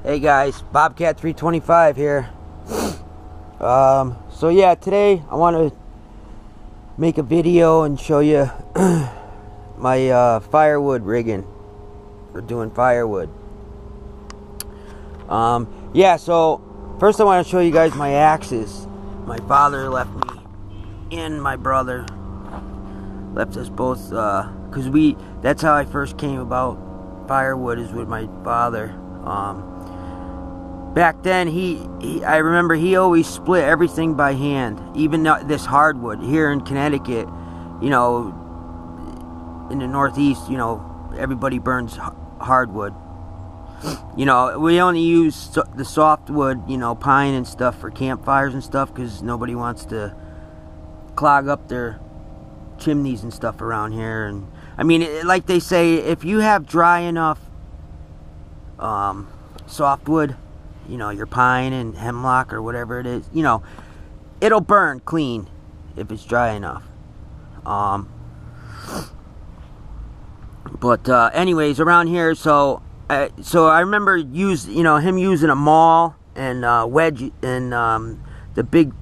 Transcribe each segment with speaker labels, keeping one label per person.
Speaker 1: Hey guys, Bobcat 325 here. So yeah, today I want to make a video and show you my firewood rigging. We're doing firewood. Yeah, so first I want to show you guys my AXES. My father left me and my brother left us both, because that's how I first came about firewood, is with my father. Back then, I remember he always split everything by hand. Even this hardwood here in Connecticut, you know, in the Northeast, you know, everybody burns hardwood. You know, we only use the softwood, you know, pine and stuff for campfires and stuff, because nobody wants to clog up their chimneys and stuff around here. And I mean, like they say, if you have dry enough softwood, you know, your pine and hemlock or whatever it is, you know, it'll burn clean if it's dry enough. But anyways, around here, so I remember him using a maul and wedge and the big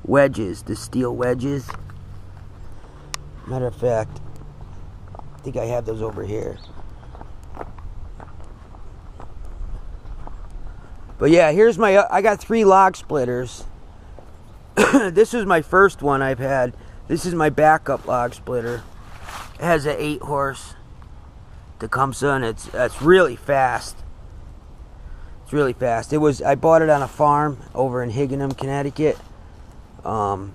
Speaker 1: wedges, the steel wedges. Matter of fact, I think I have those over here. But yeah, here's I got 3 log splitters. This is my first one I've had. This is my backup log splitter. It has an 8-horse Tecumseh, and it's really fast. It's really fast. I bought it on a farm over in Higginham, Connecticut. I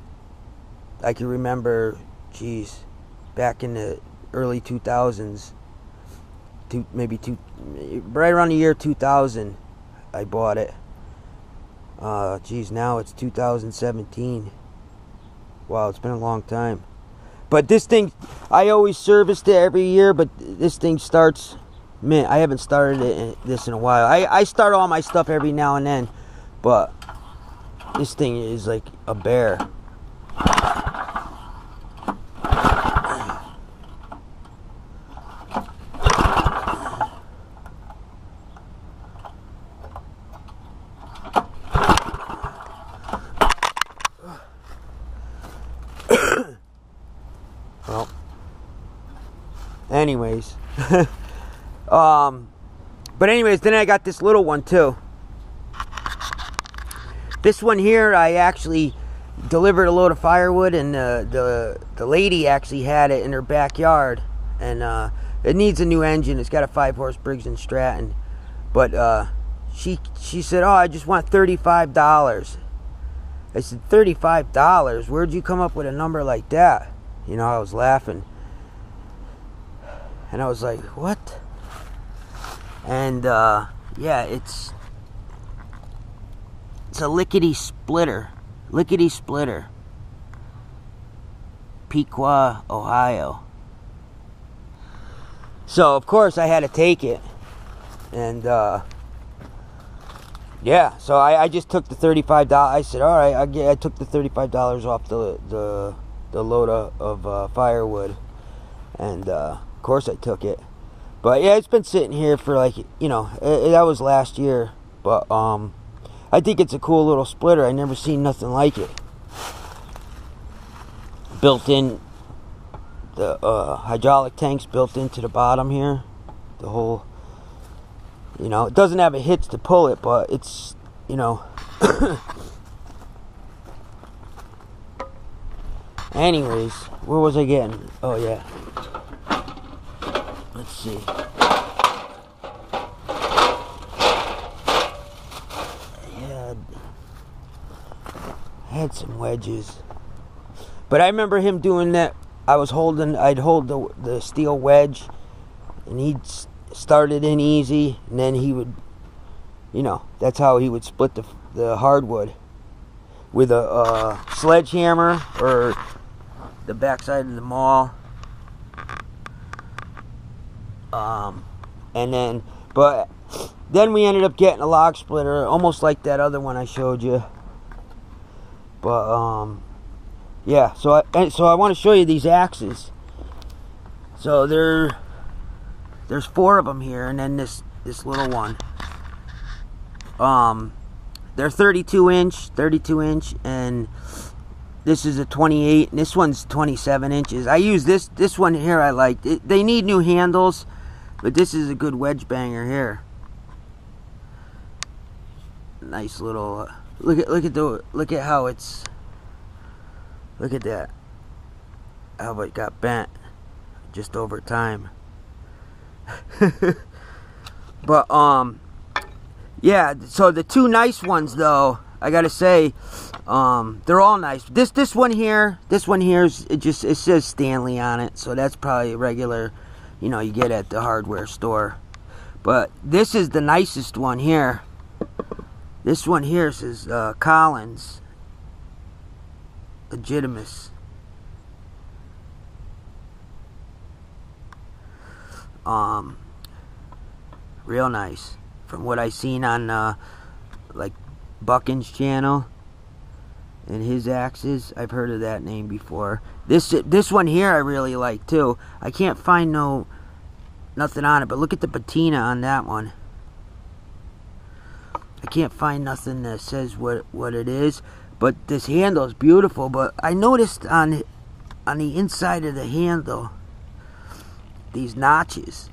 Speaker 1: can remember, geez, back in the early 2000s, right around the year 2000. I bought it. Geez, now it's 2017. Wow, it's been a long time. But this thing, I always serviced it every year, but this thing starts, man, I haven't started this in a while. I start all my stuff every now and then, but this thing is like a bear. Well, anyways, but anyways, then I got this little one too. This one here, I actually delivered a load of firewood, and the lady actually had it in her backyard, and it needs a new engine. It's got a 5-horse Briggs & Stratton, but she said, "Oh, I just want $35." I said, $35? Where'd you come up with a number like that? You know, I was laughing. And I was like, what? And, yeah, it's a lickety splitter. Pequot, Ohio. So, of course, I had to take it. And, yeah, so I just took the $35. I said, all right, I took the $35 off the load of firewood, and of course I took it. But yeah, it's been sitting here for, like, you know, that was last year. But I think it's a cool little splitter. I never seen nothing like it. Built in, the hydraulic tanks built into the bottom here. The whole, you know, it doesn't have a hitch to pull it, but it's, you know. Anyways, where was I getting? Oh yeah. Let's see. I had some wedges. But I remember him doing that. I'd hold the steel wedge, and he'd start it in easy, and then he would, you know, that's how he would split the hardwood with a sledgehammer or the backside of the maul. And then, but then we ended up getting a log splitter, almost like that other one I showed you. But yeah, so I want to show you these AXES. So there's 4 of them here, and then this little one. They're 32 inch, and this is a 28, and this one's 27 inches. I use this one here. I like it. They need new handles, but this is a good wedge banger here. Nice little look at how it's, look at that, how it got bent just over time. But yeah, so the two nice ones though, I gotta say, they're all nice. This one here is, it says Stanley on it, so that's probably a regular, you get at the hardware store. But this is the nicest one here. This one here says Collins Legitimus. Real nice. From what I seen on like Buckin's channel and his AXES, I've heard of that name before. This one here I really like too. I can't find nothing on it, but look at the patina on that one. I can't find nothing that says what it is, but this handle is beautiful. But I noticed on the inside of the handle these notches.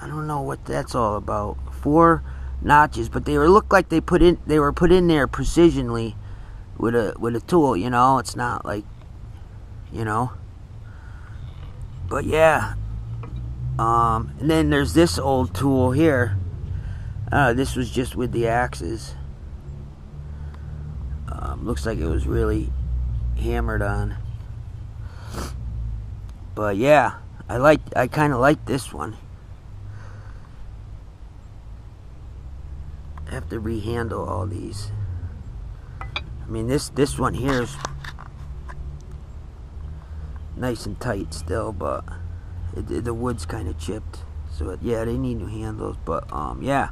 Speaker 1: I don't know what that's all about. 4 notches, but they look like they were put in there precisionally with a tool. It's not like, But yeah. And then there's this old tool here. This was just with the AXES. Looks like it was really hammered on. But yeah, I kind of like this one. I have to rehandle all these. I mean, this one here is nice and tight still, but the wood's kind of chipped. So yeah, they need new handles. But yeah.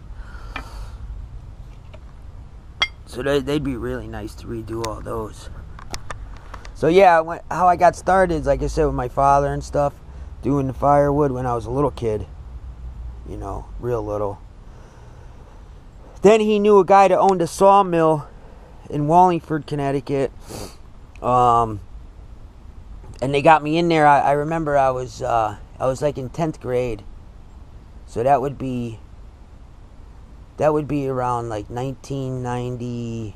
Speaker 1: So they'd be really nice to redo all those. So yeah, how I got started is, like I said, with my father and stuff, doing the firewood when I was a little kid. Real little. Then he knew a guy that owned a sawmill in Wallingford, Connecticut. And they got me in there. I remember I was like in 10th grade. So that would be around like 1993.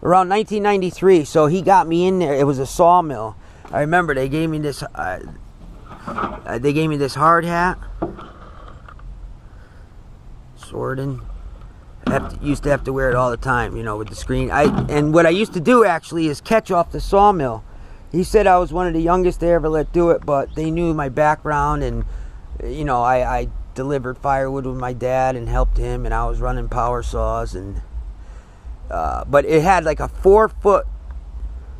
Speaker 1: Around 1993. So he got me in there. It was a sawmill. I remember they gave me this hard hat. Sorting. Used to have to wear it all the time, with the screen. And what I used to do actually is catch off the sawmill. He said I was one of the youngest they ever let do it, but they knew my background, and I delivered firewood with my dad and helped him, and I was running power saws, and but it had like a 4-foot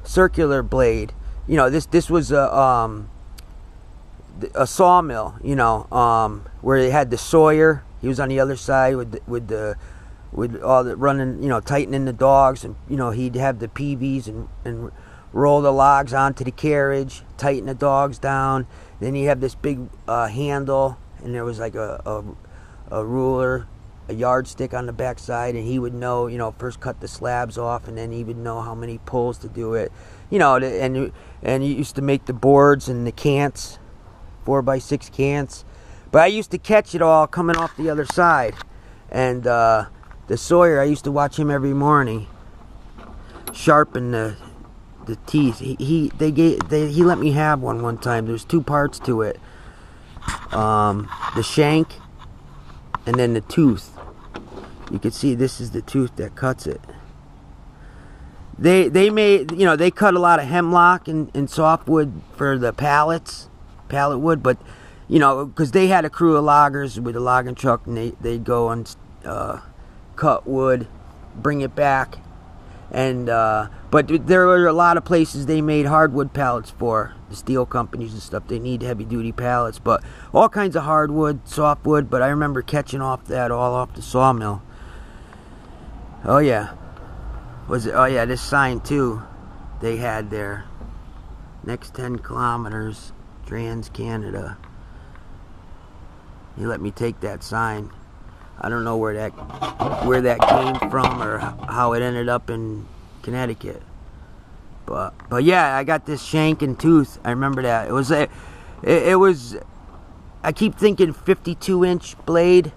Speaker 1: circular blade. This was a sawmill, where they had the sawyer. He was on the other side with all the running, tightening the dogs, and he'd have the PVs and roll the logs onto the carriage, tighten the dogs down. Then he'd have this big handle, and there was like a ruler, a yardstick on the back side, and he would know, first cut the slabs off, and then he would know how many pulls to do it. And he used to make the boards and the cants, 4x6 cants. But I used to catch it all coming off the other side. And the sawyer, I used to watch him every morning sharpen the teeth. He let me have one time. There's 2 parts to it. The shank and then the tooth. You can see this is the tooth that cuts it. They made, they cut a lot of hemlock and softwood for the pallet wood, but because they had a crew of loggers with a logging truck, and they'd go and cut wood, bring it back, and but there were a lot of places they made hardwood pallets for, the steel companies and stuff. They need heavy duty pallets, but all kinds of hardwood, softwood. But I remember catching all off the sawmill. Oh yeah. Oh yeah, this sign too they had there. Next 10 kilometers, Trans Canada. He let me take that sign. I don't know where that came from or how it ended up in Connecticut. But yeah, I got this shank and tooth. I remember that. It was I keep thinking 52-inch blade.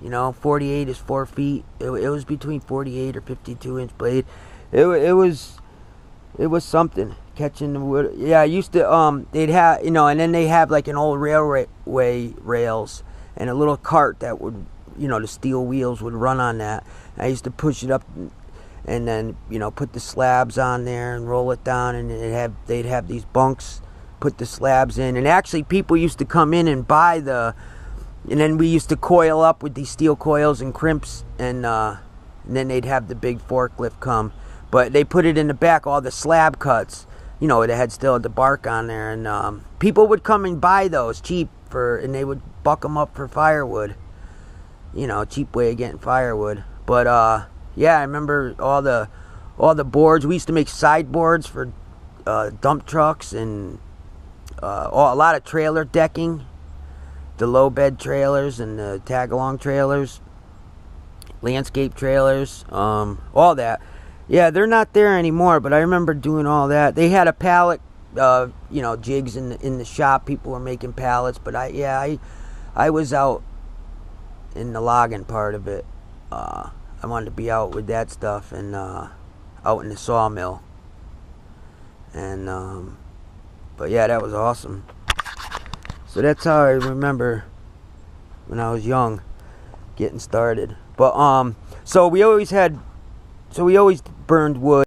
Speaker 1: You know, 48 is 4 feet. It was between 48 or 52-inch blade. It was something, catching the wood. Yeah, I used to they'd have, you know, and then they have like an old railway rails and a little cart that would, you know, the steel wheels would run on that. I used to push it up and then, you know, put the slabs on there and roll it down, and they'd have these bunks, put the slabs in, and actually people used to come in and buy and then we used to coil up with these steel coils and crimps, and then they'd have the big forklift come. But they put it in the back, all the slab cuts, you know, that had still the bark on there, and people would come and buy those cheap and they would buck them up for firewood. You know, cheap way of getting firewood. But yeah, I remember all the boards. We used to make sideboards for dump trucks and a lot of trailer decking, the low bed trailers and the tag-along trailers, landscape trailers, all that. Yeah, they're not there anymore, but I remember doing all that. They had a pallet, you know, jigs in the shop. People were making pallets, but I was out in the logging part of it. I wanted to be out with that stuff and out in the sawmill. And but yeah, that was awesome. So that's how I remember when I was young, getting started. But so we always burned wood.